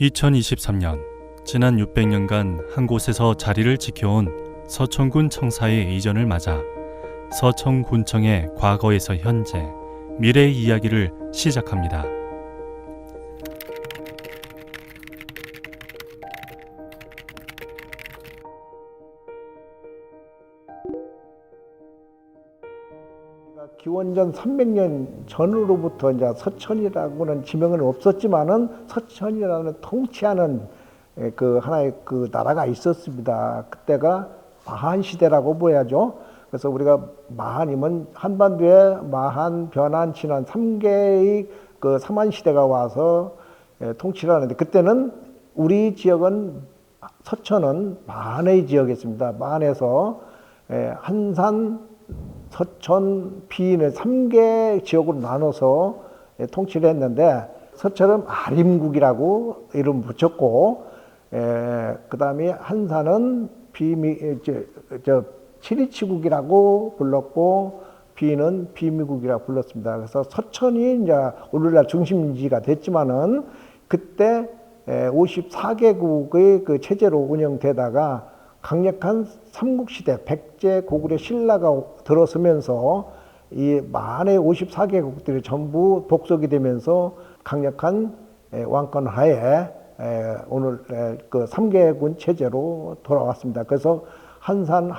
2023년 지난 600년간 한 곳에서 자리를 지켜온 서천군 청사의 이전을 맞아 서천군청의 과거에서 현재, 미래의 이야기를 시작합니다. 기원전 300년 전으로부터 이제 서천이라고는 지명은 없었지만은 서천이라는 통치하는 그 하나의 그 나라가 있었습니다. 그때가 마한 시대라고 보야죠. 그래서 우리가 마한이면 한반도에 마한, 변한, 진한 3개의 그 삼한 시대가 와서 통치를 하는데, 그때는 우리 지역은 서천은 마한의 지역이었습니다. 마한에서 한산, 서천, 비인의 3개 지역으로 나눠서 통치를 했는데, 서천은 아림국이라고 이름 붙였고, 그 다음에 한산은 칠이치국이라고 불렀고, 비인은 비미국이라고 불렀습니다. 그래서 서천이 이제 오늘날 중심지가 됐지만은, 그때 54개국의 그 체제로 운영되다가 강력한 삼국시대 백제 고구려 신라가 들어서면서 이 만의 54개국들이 전부 복속이 되면서 강력한 왕권 하에 오늘 그 3개군 체제로 돌아왔습니다. 그래서 한산,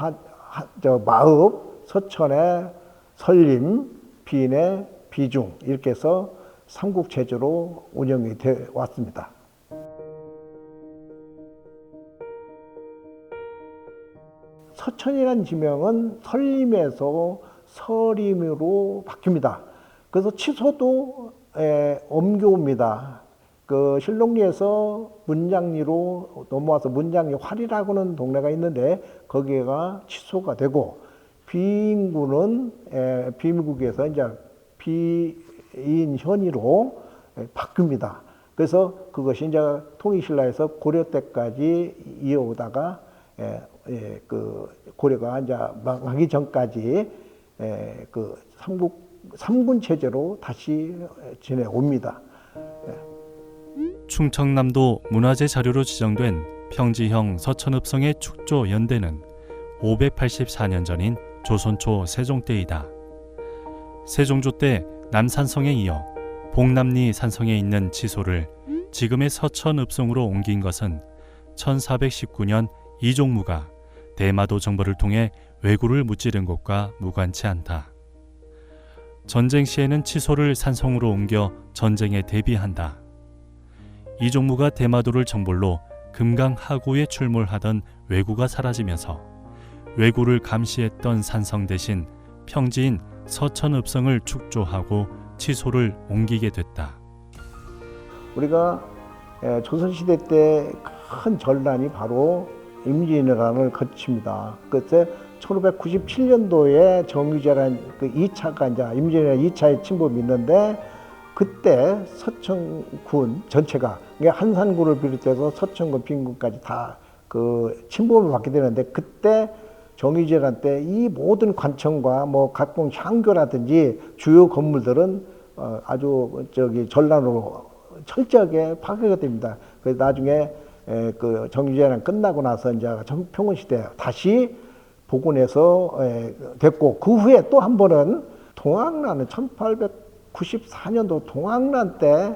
마읍, 서천의 설림, 비인의 비중, 이렇게 해서 삼국 체제로 운영이 되어 왔습니다. 서천이라는 지명은 설림에서 서림으로 바뀝니다. 그래서 취소도 엄교입니다. 그 실록리에서 문장리로 넘어와서 문장리 활이라고는 동네가 있는데 거기가 취소가 되고, 비인구는 비미국에서 이제 비인현이로 바뀝니다. 그래서 그것이 이제 통일신라에서 고려 때까지 이어오다가 그 고려가 이제 망하기 전까지 그 삼군 체제로 다시 지내옵니다. 충청남도 문화재 자료로 지정된 평지형 서천읍성의 축조 연대는 584년 전인 조선 초 세종 때이다. 세종조 때 남산성에 이어 봉남리 산성에 있는 지소를 지금의 서천읍성으로 옮긴 것은 1419년 이종무가 대마도 정벌을 통해 왜구를 무찌른 것과 무관치 않다. 전쟁 시에는 치소를 산성으로 옮겨 전쟁에 대비한다. 이종무가 대마도를 정벌로 금강 하구에 출몰하던 왜구가 사라지면서 왜구를 감시했던 산성 대신 평지인 서천읍성을 축조하고 치소를 옮기게 됐다. 우리가 조선시대 때 큰 전란이 바로 임진왜란을 거칩니다. 그때 1597년도에 정유재라는 그 2차가 이제 임진왜란 2차의 침범이 있는데, 그때 서천군 전체가, 한산군을 비롯해서 서천군, 빈군까지 다 그 침범을 받게 되는데, 그때 정유재란 때 이 모든 관청과 뭐 각종 향교라든지 주요 건물들은 아주 전란으로 철저하게 파괴가 됩니다. 그래서 나중에 그 정유재란 끝나고 나서 이제 평원 시대 다시 복원해서 됐고, 그 후에 또 한 번은 동학난은 1894년도 동학난 때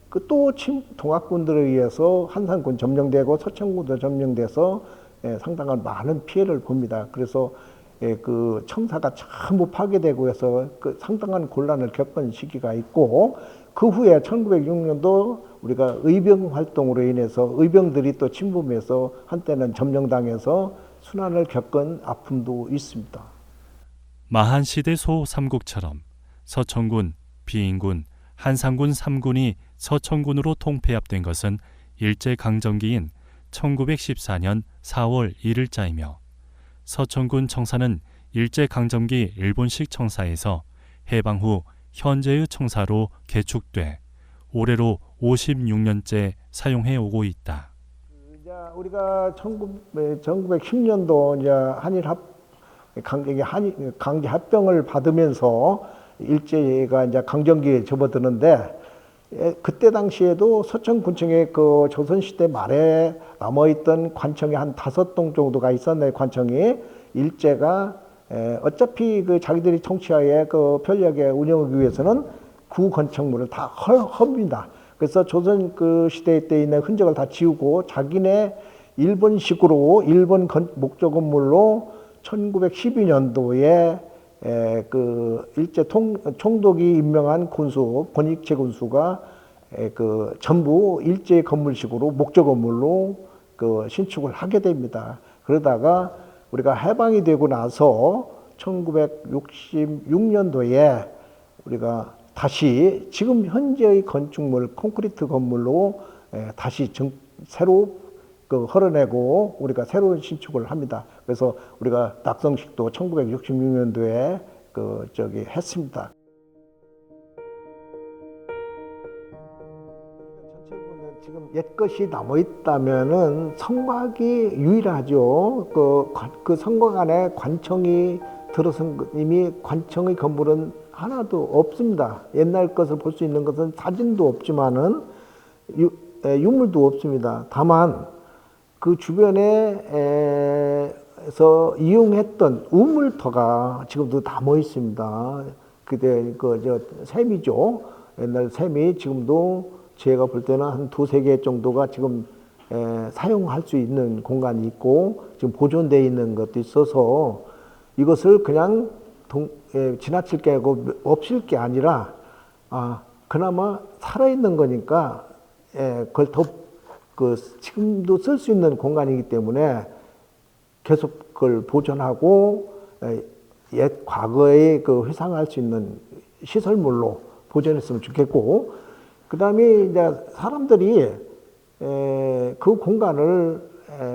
그 또 동학군들에 의해서 한산군 점령되고 서천군도 점령돼서 상당한 많은 피해를 봅니다. 그래서 그 청사가 전부 파괴되고 해서 그 상당한 곤란을 겪은 시기가 있고, 그 후에 1906년도 우리가 의병 활동으로 인해서 의병들이 또 침범해서 한때는 점령당해서 순환을 겪은 아픔도 있습니다. 마한시대 소3국처럼 서천군, 비인군, 한산군 3군이 서천군으로 통폐합된 것은 일제강점기인 1914년 4월 1일자이며, 서천군 청사는 일제강점기 일본식 청사에서 해방 후 현재의 청사로 개축돼 올해로 56년째 사용해 오고 있다. 이제 우리가 1910년도 이제 강제 합병을 받으면서 일제가 이제 강점기에 접어드는데, 그때 당시에도 서천군청에 그 조선시대 말에 남아있던 관청이 한 5동 정도가 있었네. 관청이 일제가 어차피 그 자기들이 통치하에 그 편리하게 운영하기 위해서는 구건청물을 다 헐겁니다. 그래서 조선 그 시대 때 있는 흔적을 다 지우고 자기네 일본식으로 일본 목조 건물로 1912년도에 그 일제 총독이 임명한 군수 권익재 군수가 그 전부 일제 건물식으로 목조 건물로 그 신축을 하게 됩니다. 그러다가 우리가 해방이 되고 나서 1966년도에 우리가 다시 지금 현재의 건축물 콘크리트 건물로 다시 새로 그 헐어내고 우리가 새로운 신축을 합니다. 그래서 우리가 낙성식도 1966년도에 했습니다. 지금 옛것이 남아 있다면은 성곽이 유일하죠. 그 성곽 안에 관청이 들어선 이미 관청의 건물은 하나도 없습니다. 옛날 것을 볼 수 있는 것은 사진도 없지만은 유물도 없습니다. 다만 그 주변에서 이용했던 우물터가 지금도 남아 있습니다. 그때 샘이죠. 옛날 샘이 지금도 제가 볼 때는 한 2-3개 정도가 지금 사용할 수 있는 공간이 있고 지금 보존되어 있는 것도 있어서 이것을 그냥 지나칠 게 아니고 없을 게 아니라 그나마 살아있는 거니까 그걸 더 지금도 쓸 수 있는 공간이기 때문에 계속 그걸 보존하고 옛 과거에 회상할 수 있는 시설물로 보존했으면 좋겠고, 그 다음에 이제 사람들이 그 공간을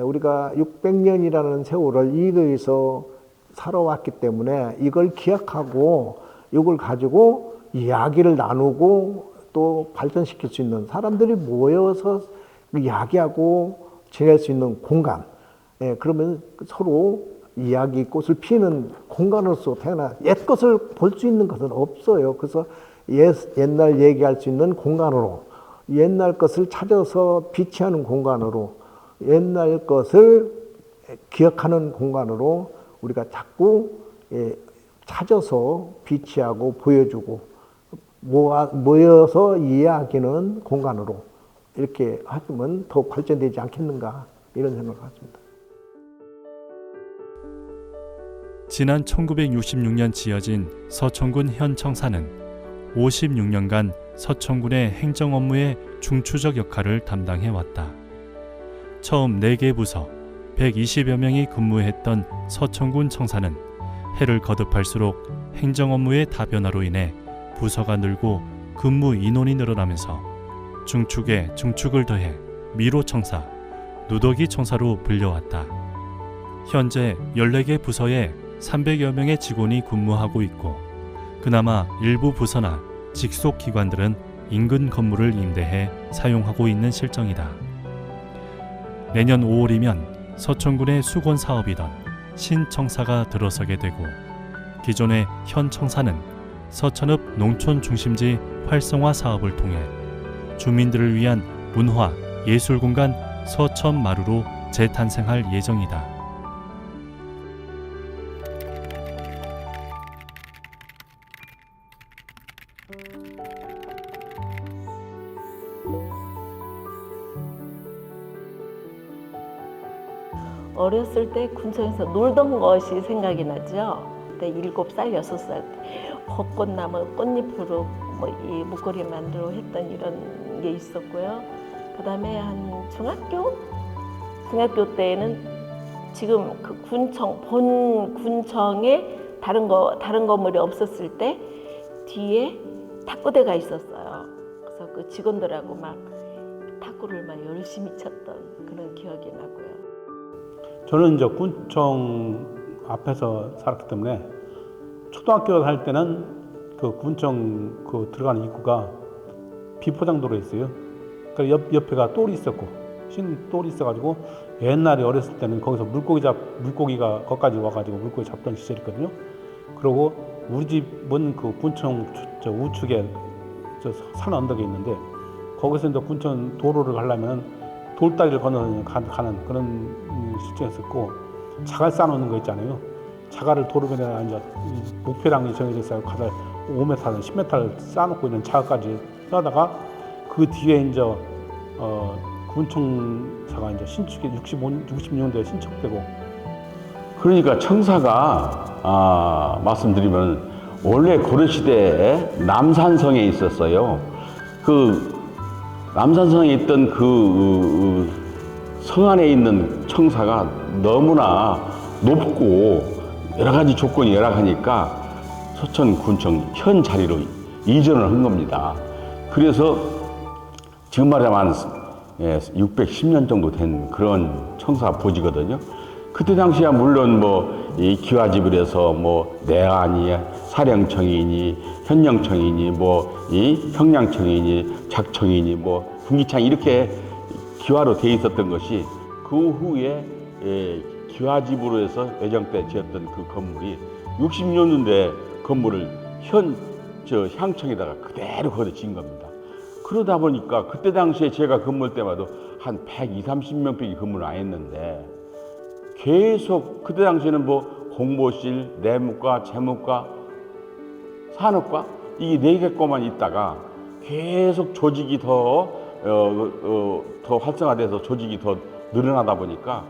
우리가 600년이라는 세월을 이거에서 살아왔기 때문에 이걸 기억하고 이걸 가지고 이야기를 나누고 또 발전시킬 수 있는 사람들이 모여서 이야기하고 지낼 수 있는 공간. 그러면 서로 이야기 꽃을 피우는 공간으로서 태어나 옛 것을 볼 수 있는 것은 없어요. 그래서 옛날 얘기할 수 있는 공간으로, 옛날 것을 찾아서 비치하는 공간으로, 옛날 것을 기억하는 공간으로 우리가 자꾸 찾아서 비치하고 보여주고 모여서 이해하기는 공간으로 이렇게 하면 더 발전되지 않겠는가 이런 생각을 갖습니다. 지난 1966년 지어진 서천군 현 청사는 56년간 서천군의 행정 업무의 중추적 역할을 담당해왔다. 처음 4개 부서 120여 명이 근무했던 서천군 청사는 해를 거듭할수록 행정 업무의 다변화로 인해 부서가 늘고 근무 인원이 늘어나면서 중축에 중축을 더해 미로청사, 누더기 청사로 불려왔다. 현재 14개 부서에 300여 명의 직원이 근무하고 있고 그나마 일부 부서나 직속 기관들은 인근 건물을 임대해 사용하고 있는 실정이다. 내년 5월이면 서천군의 수건 사업이던 신청사가 들어서게 되고 기존의 현 청사는 서천읍 농촌 중심지 활성화 사업을 통해 주민들을 위한 문화, 예술 공간 서천마루로 재탄생할 예정이다. 어렸을 때 군청에서 놀던 것이 생각이 나죠. 그때 7살, 6살 때 벚꽃나무 꽃잎으로 이 목걸이 만들어 했던 이런 게 있었고요. 그 다음에 한 중학교 때에는 지금 그 본 군청에 다른 건물이 없었을 때 뒤에 탁구대가 있었어요. 그래서 그 직원들하고 막 탁구를 막 열심히 쳤던 그런 기억이 나고요. 저는 이제 군청 앞에서 살았기 때문에 초등학교 살 때는 그 군청 들어가는 입구가 비포장도로 있어요. 그러니까 옆에가 똘이 있었고 흰 똘이 있어가지고 옛날에 어렸을 때는 거기서 물고기가 거기까지 와가지고 물고기 잡던 시절이 있거든요. 그리고 우리 집은 그 군청 우측에 산 언덕에 있는데 거기서 이제 군청 도로를 가려면 돌다리를 건너 가는 그런 실정이었었고, 자갈 쌓아놓는 거 있잖아요. 자갈을 도로변에 이제 목표량이 정해져 있어요. 가다 5m든 10m를 쌓아놓고 있는 자갈까지 쌓다가 그 뒤에 이제 군청사가 이제 신축이 66년도에 신축되고. 그러니까 청사가 말씀드리면 원래 고려시대에 남산성에 있었어요. 그 남산성에 있던 그 성 안에 있는 청사가 너무나 높고 여러 가지 조건이 열악하니까 서천군청 현 자리로 이전을 한 겁니다. 그래서 지금 말하면 610년 정도 된 그런 청사 보지거든요. 그때 당시야 물론 뭐 이 기와집을 해서 뭐 내안이 사령청이니 현령청이니 뭐 이 형량청이니 작청이니 뭐 분기창 이렇게 기와로 돼 있었던 것이 그 후에 기와집으로 해서 외정 때 지었던 그 건물이 60년대 건물을 향청에다가 그대로 거기다 지은 겁니다. 그러다 보니까 그때 당시에 제가 근무할 때마다 한 120~130명밖에 근무를 안 했는데 계속 그때 당시에는 뭐 공보실, 내무과, 재무과, 산업과 이게 4개과만 있다가 계속 조직이 더 활성화돼서 조직이 더 늘어나다 보니까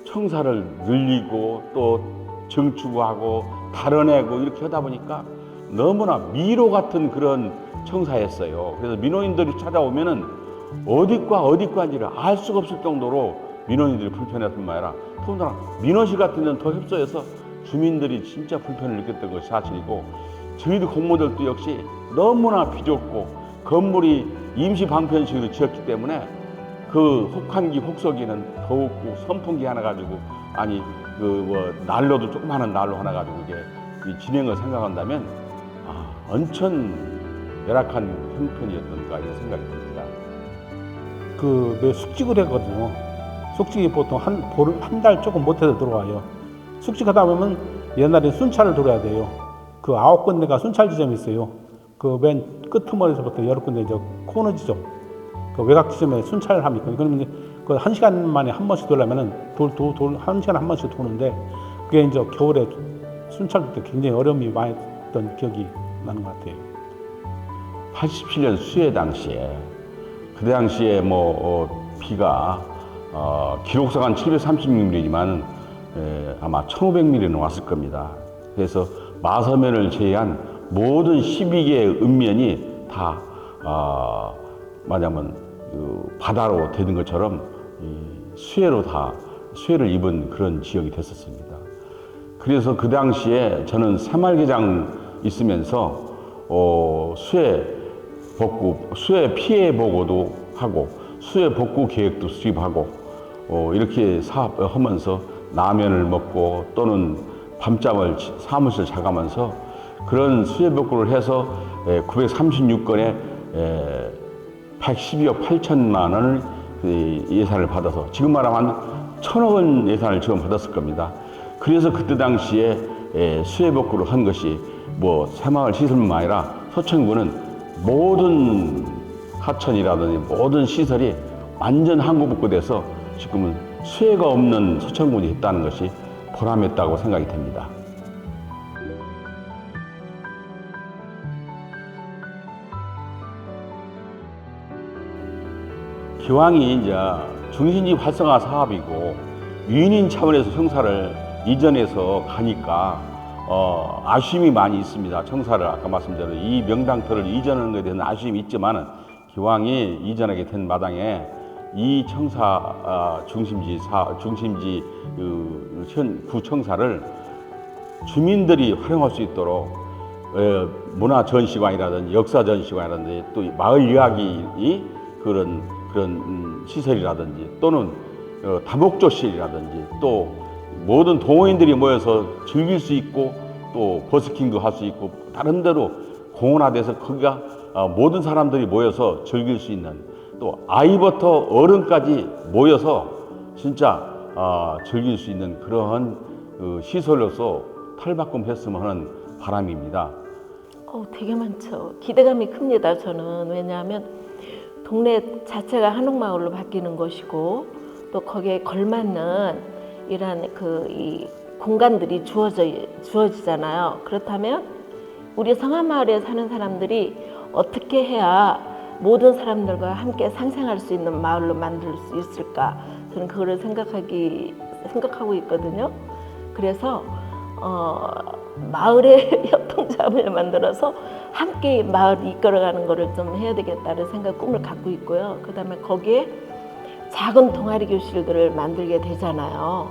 청사를 늘리고 또 증축하고 달아내고 이렇게 하다 보니까 너무나 미로 같은 그런 청사였어요. 그래서 민원인들이 찾아오면은 어디과인지를 알 수가 없을 정도로 민원인들이 불편했던 말이라 더군다나 민원실 같은 데는 더 협소해서 주민들이 진짜 불편을 느꼈던 것이 사실이고, 저희들 공무원들도 역시 너무나 비좁고 건물이 임시 방편식으로 지었기 때문에 그 혹한기 혹서기는 더웠고 선풍기 하나 가지고 난로도 조그마한 난로 하나 가지고 이게 진행을 생각한다면 엄청 열악한 형편이었던가 이런 생각이 듭니다. 그 숙직을 했거든요. 숙직이 보통 한 달 조금 못해서 들어와요. 숙직하다 보면 옛날에 순찰을 돌아야 돼요. 그 9군데가 순찰 지점이 있어요. 그 맨 끄트머리에서부터 10군데 이제 코너 지점, 그 외곽 지점에 순찰을 합니까? 그러면 이제 그 1시간 만에 한 번씩 돌려면은 1시간에 한 번씩 도는데, 그게 이제 겨울에 순찰 때 굉장히 어려움이 많이 했던 기억이 나는 것 같아요. 87년 수해 당시에 그 당시에 비가 기록상은 736mm지만 아마 1500mm는 왔을 겁니다. 그래서 마서면을 제외한 모든 12개의 읍면이 다 말하자면 바다로 되는 것처럼 수해를 입은 그런 지역이 됐었습니다. 그래서 그 당시에 저는 새마을개장 있으면서 수해 피해 보고도 하고 수해 복구 계획도 수립하고 이렇게 사업하면서 라면을 먹고 또는 밤잠을 사무실 자가면서 그런 수해 복구를 해서 936건에 112억 8천만 원을 예산을 받아서 지금 말하면 1,000억 원 예산을 지금 받았을 겁니다. 그래서 그때 당시에 수해 복구를 한 것이 새마을 시설뿐만 아니라 서천구는 모든 하천이라든지 모든 시설이 완전 항구복구돼서 지금은 수해가 없는 서천군이 됐다는 것이 보람했다고 생각이 됩니다. 기왕이 이제 중심지 활성화 사업이고 유인인 차원에서 청사를 이전해서 가니까 아쉬움이 많이 있습니다. 청사를 아까 말씀드린 이 명당터를 이전하는 것에 대한 아쉬움이 있지만 기왕이 이전하게 된 마당에 이 청사 중심지 구 청사를 주민들이 활용할 수 있도록 문화 전시관이라든지 역사 전시관이라든지 또 마을 이야기 그런 시설이라든지 또는 다목조실이라든지 또 모든 동호인들이 모여서 즐길 수 있고 또 버스킹도 할 수 있고 다른 데로 공원화돼서 거기가 모든 사람들이 모여서 즐길 수 있는 또 아이부터 어른까지 모여서 진짜 즐길 수 있는 그러한 시설로서 탈바꿈했으면 하는 바람입니다. 되게 많죠. 기대감이 큽니다. 저는 왜냐하면 동네 자체가 한옥마을로 바뀌는 것이고 또 거기에 걸맞는 이런 이 공간들이 주어지잖아요. 그렇다면 우리 성안마을에 사는 사람들이 어떻게 해야 모든 사람들과 함께 상생할 수 있는 마을로 만들 수 있을까? 저는 그거를 생각하고 있거든요. 그래서 마을의 협동조합을 만들어서 함께 마을을 이끌어가는 것을 좀 해야 되겠다는 꿈을 갖고 있고요. 그다음에 거기에 작은 동아리 교실들을 만들게 되잖아요.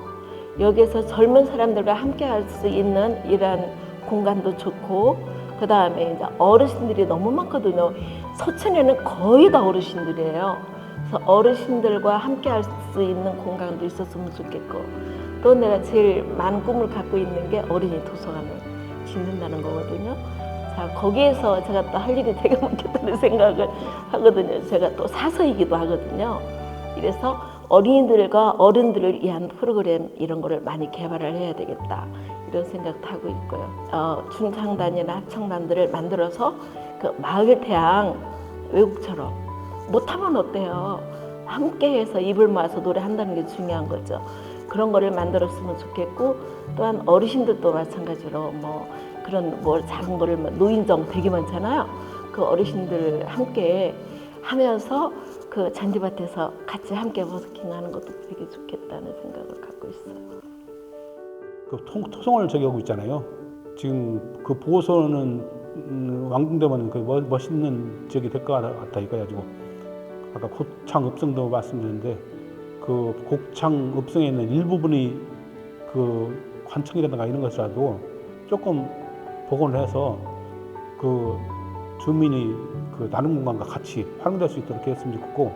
여기에서 젊은 사람들과 함께 할 수 있는 이런 공간도 좋고, 그다음에 이제 어르신들이 너무 많거든요. 서천에는 거의 다 어르신들이에요. 그래서 어르신들과 함께 할 수 있는 공간도 있었으면 좋겠고, 또 내가 제일 많은 꿈을 갖고 있는 게 어린이 도서관을 짓는다는 거거든요. 자, 거기에서 제가 또 할 일이 되게 많겠다는 생각을 하거든요. 제가 또 사서이기도 하거든요. 그래서 어린이들과 어른들을 위한 프로그램 이런 거를 많이 개발을 해야 되겠다, 이런 생각도 하고 있고요. 중창단이나 합창단들을 만들어서 그 마을 대항 외국처럼, 못하면 어때요? 함께해서 입을 모아서 노래한다는 게 중요한 거죠. 그런 거를 만들었으면 좋겠고, 또한 어르신들도 마찬가지로 그런 작은 거를 노인정 되게 많잖아요. 그 어르신들 함께 하면서 그 잔디밭에서 같이 함께 버스킹하는 것도 되게 좋겠다는 생각을 갖고 있어요. 그 토성을 저기 하고 있잖아요. 지금 그 보고서는 완공되면 그 멋있는 지역이 될 것 같다 이거가지고 아까 곡창 읍성도 말씀드렸는데, 그 곡창 읍성에 있는 일부분이 그 관청이라든가 이런 것이라도 조금 복원을 해서 그 주민이 그 나눔 공간과 같이 활용될 수 있도록 했으면 좋겠고,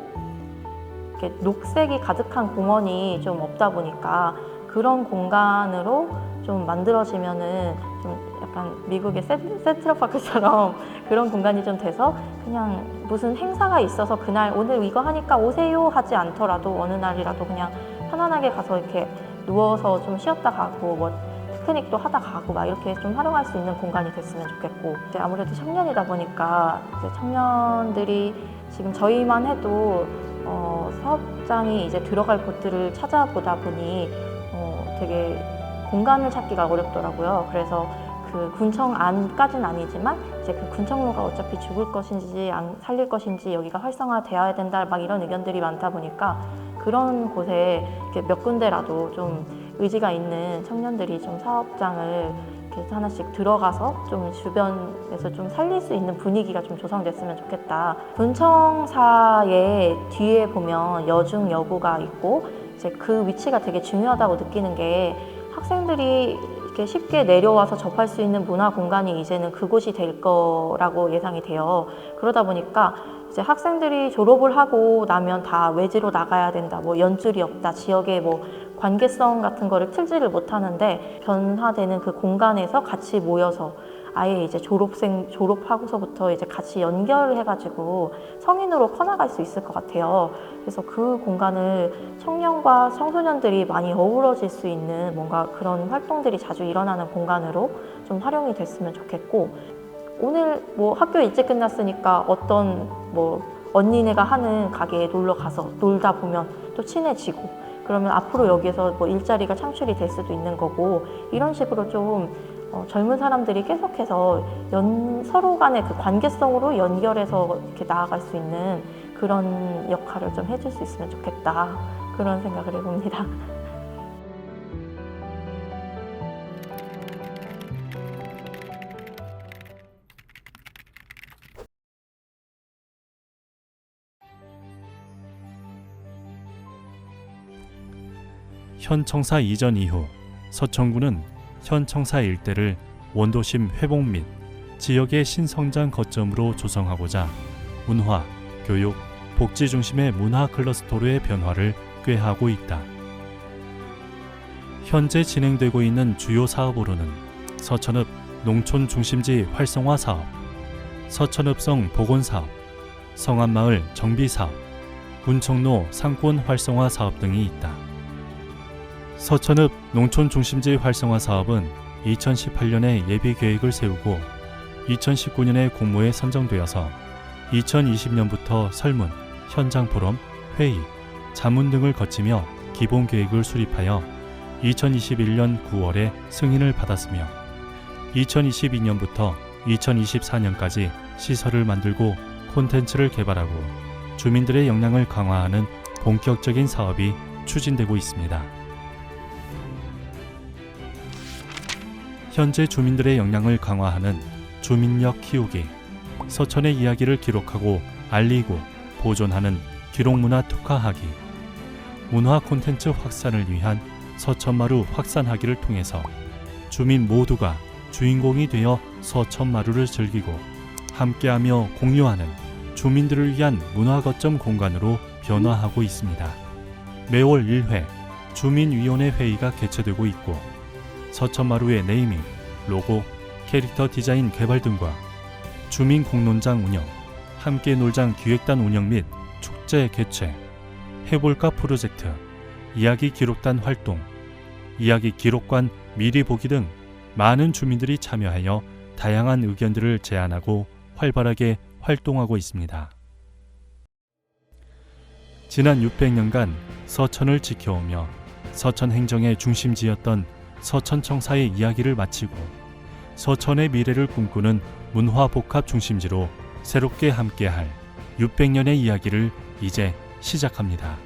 이렇게 녹색이 가득한 공원이 좀 없다 보니까 그런 공간으로 좀 만들어지면은 좀 약간 미국의 센트럴파크처럼 그런 공간이 좀 돼서 그냥 무슨 행사가 있어서 그날 오늘 이거 하니까 오세요 하지 않더라도 어느 날이라도 그냥 편안하게 가서 이렇게 누워서 좀 쉬었다 가고 피크닉도 하다 가고 이렇게 좀 활용할 수 있는 공간이 됐으면 좋겠고, 이제 아무래도 청년이다 보니까 이제 청년들이 지금 저희만 해도 사업장이 이제 들어갈 곳들을 찾아보다 보니 되게 공간을 찾기가 어렵더라고요. 그래서 그 군청 안까지는 아니지만 이제 그 군청로가 어차피 죽을 것인지 안 살릴 것인지 여기가 활성화되어야 된다 이런 의견들이 많다 보니까 그런 곳에 이렇게 몇 군데라도 좀 의지가 있는 청년들이 좀 사업장을 이렇게 하나씩 들어가서 좀 주변에서 좀 살릴 수 있는 분위기가 좀 조성됐으면 좋겠다. 군청사의 뒤에 보면 여중 여고가 있고 이제 그 위치가 되게 중요하다고 느끼는 게, 학생들이 이렇게 쉽게 내려와서 접할 수 있는 문화 공간이 이제는 그곳이 될 거라고 예상이 돼요. 그러다 보니까 이제 학생들이 졸업을 하고 나면 다 외지로 나가야 된다, 연줄이 없다, 지역의 관계성 같은 거를 틀지를 못하는데, 변화되는 그 공간에서 같이 모여서 아예 이제 졸업하고서부터 이제 같이 연결을 해가지고 성인으로 커나갈 수 있을 것 같아요. 그래서 그 공간을 청년과 청소년들이 많이 어우러질 수 있는 뭔가 그런 활동들이 자주 일어나는 공간으로 좀 활용이 됐으면 좋겠고, 오늘 학교 일찍 끝났으니까 어떤 언니네가 하는 가게에 놀러 가서 놀다 보면 또 친해지고, 그러면 앞으로 여기에서 일자리가 창출이 될 수도 있는 거고, 이런 식으로 좀 젊은 사람들이 계속해서 서로 간의 그 관계성으로 연결해서 이렇게 나아갈 수 있는 그런 역할을 좀 해줄 수 있으면 좋겠다, 그런 생각을 해봅니다. 현 청사 이전 이후 서천구는 현 청사 일대를 원도심 회복 및 지역의 신성장 거점으로 조성하고자 문화, 교육, 복지 중심의 문화 클러스터로의 변화를 꾀하고 있다. 현재 진행되고 있는 주요 사업으로는 서천읍 농촌 중심지 활성화 사업, 서천읍성 복원 사업, 성안마을 정비 사업, 군청로 상권 활성화 사업 등이 있다. 서천읍 농촌 중심지 활성화 사업은 2018년에 예비 계획을 세우고 2019년에 공모에 선정되어서 2020년부터 설문, 현장 포럼, 회의, 자문 등을 거치며 기본 계획을 수립하여 2021년 9월에 승인을 받았으며 2022년부터 2024년까지 시설을 만들고 콘텐츠를 개발하고 주민들의 역량을 강화하는 본격적인 사업이 추진되고 있습니다. 현재 주민들의 역량을 강화하는 주민력 키우기, 서천의 이야기를 기록하고 알리고 보존하는 기록문화 특화하기, 문화 콘텐츠 확산을 위한 서천마루 확산하기를 통해서 주민 모두가 주인공이 되어 서천마루를 즐기고 함께하며 공유하는 주민들을 위한 문화 거점 공간으로 변화하고 있습니다. 매월 1회 주민위원회 회의가 개최되고 있고 서천마루의 네이밍, 로고, 캐릭터 디자인 개발 등과 주민 공론장 운영, 함께 놀장 기획단 운영 및 축제 개최, 해볼까 프로젝트, 이야기 기록단 활동, 이야기 기록관 미리 보기 등 많은 주민들이 참여하여 다양한 의견들을 제안하고 활발하게 활동하고 있습니다. 지난 600년간 서천을 지켜오며 서천 행정의 중심지였던 서천청사의 이야기를 마치고 서천의 미래를 꿈꾸는 문화복합 중심지로 새롭게 함께할 600년의 이야기를 이제 시작합니다.